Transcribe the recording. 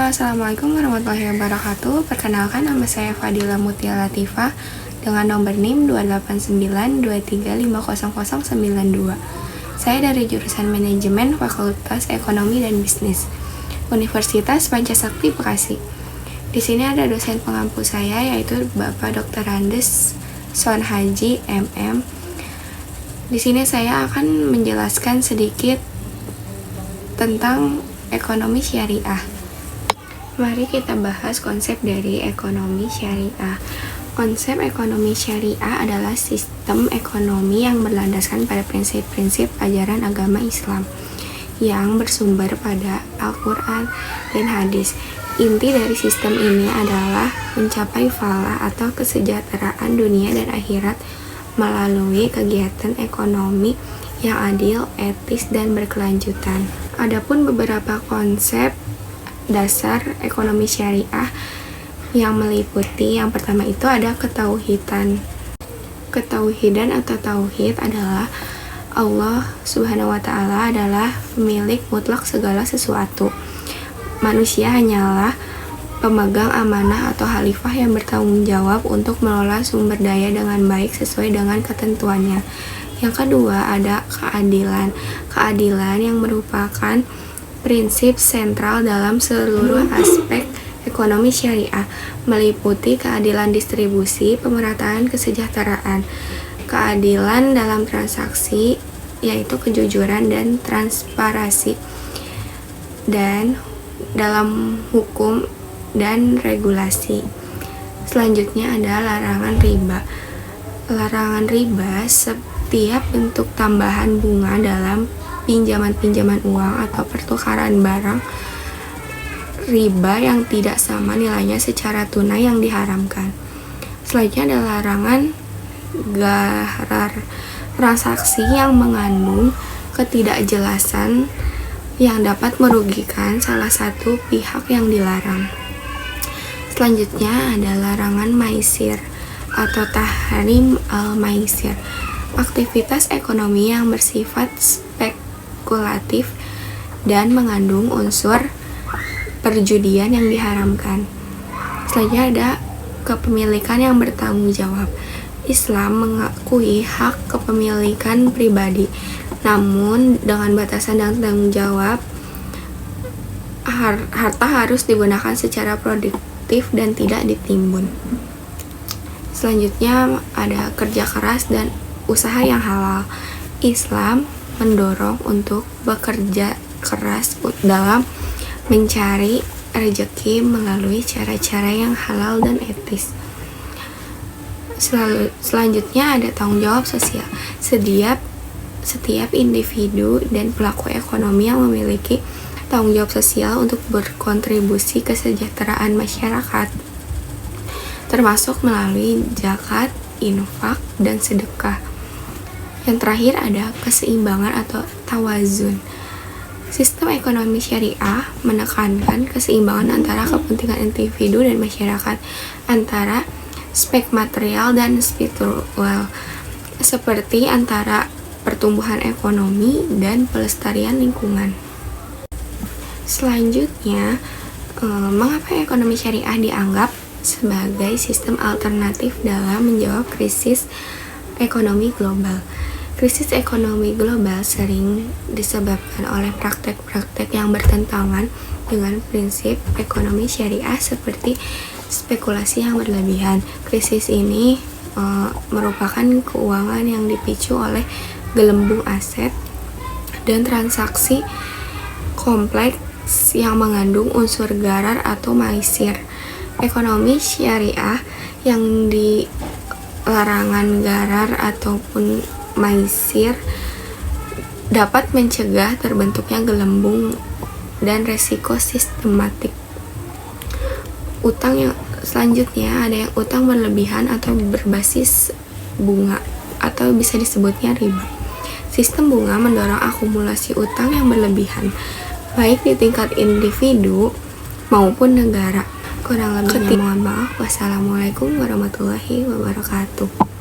Halo, Assalamualaikum warahmatullahi wabarakatuh. Perkenalkan, nama saya Fadila Mutia Latifah dengan nomor NIM 28923500092. Saya dari jurusan Manajemen Fakultas Ekonomi dan Bisnis, Universitas Pancasakti Bekasi. Di sini ada dosen pengampu saya, yaitu Bapak Dr. Andes Son Haji MM. Di sini saya akan menjelaskan sedikit tentang ekonomi syariah. Mari kita bahas konsep dari ekonomi syariah. Konsep ekonomi syariah adalah sistem ekonomi yang berlandaskan pada prinsip-prinsip ajaran agama Islam yang bersumber pada Al-Quran dan hadis. Inti dari sistem ini adalah mencapai falah atau kesejahteraan dunia dan akhirat melalui kegiatan ekonomi yang adil, etis, dan berkelanjutan. Adapun beberapa konsep dasar ekonomi syariah yang meliputi, yang pertama itu ada ketauhidan. Ketauhidan atau tauhid adalah Allah Subhanahu wa Ta'ala adalah pemilik mutlak segala sesuatu. Manusia hanyalah pemegang amanah atau khalifah yang bertanggung jawab untuk mengelola sumber daya dengan baik sesuai dengan ketentuannya. Yang kedua ada keadilan. Keadilan yang merupakan prinsip sentral dalam seluruh aspek ekonomi syariah, meliputi keadilan distribusi, pemerataan kesejahteraan, keadilan dalam transaksi, yaitu kejujuran dan transparansi, dan dalam hukum dan regulasi. Selanjutnya ada larangan riba. Larangan riba, setiap bentuk tambahan bunga dalam pinjaman uang atau pertukaran barang riba yang tidak sama nilainya secara tunai yang diharamkan. Selanjutnya ada larangan gharar, transaksi yang mengandung ketidakjelasan yang dapat merugikan salah satu pihak yang dilarang. Selanjutnya ada larangan maisir atau tahrim al-maisir, aktivitas ekonomi yang bersifat spekulatif dan mengandung unsur perjudian yang diharamkan. Selanjutnya ada kepemilikan yang bertanggung jawab. Islam mengakui hak kepemilikan pribadi, namun dengan batasan dan tanggung jawab. Harta harus digunakan secara produktif dan tidak ditimbun. Selanjutnya ada kerja keras dan usaha yang halal. Islam mendorong untuk bekerja keras dalam mencari rezeki melalui cara-cara yang halal dan etis. Selanjutnya ada tanggung jawab sosial. Setiap individu dan pelaku ekonomi yang memiliki tanggung jawab sosial untuk berkontribusi kesejahteraan masyarakat, termasuk melalui zakat, infak, dan sedekah. Yang terakhir ada keseimbangan atau tawazun. Sistem ekonomi syariah menekankan keseimbangan antara kepentingan individu dan masyarakat, antara aspek material dan spiritual, seperti antara pertumbuhan ekonomi dan pelestarian lingkungan. Selanjutnya, mengapa ekonomi syariah dianggap sebagai sistem alternatif dalam menjawab krisis ekonomi global? Krisis ekonomi global sering disebabkan oleh praktek-praktek yang bertentangan dengan prinsip ekonomi syariah seperti spekulasi yang berlebihan. Krisis ini merupakan keuangan yang dipicu oleh gelembung aset dan transaksi kompleks yang mengandung unsur gharar atau maisir. Ekonomi syariah yang dilarangan gharar ataupun maisir dapat mencegah terbentuknya gelembung dan resiko sistematik. Utang yang selanjutnya ada yang utang berlebihan atau berbasis bunga atau bisa disebutnya riba. Sistem bunga mendorong akumulasi utang yang berlebihan, baik di tingkat individu maupun negara. Kurang lebihnya mohon maaf. Wassalamualaikum warahmatullahi wabarakatuh.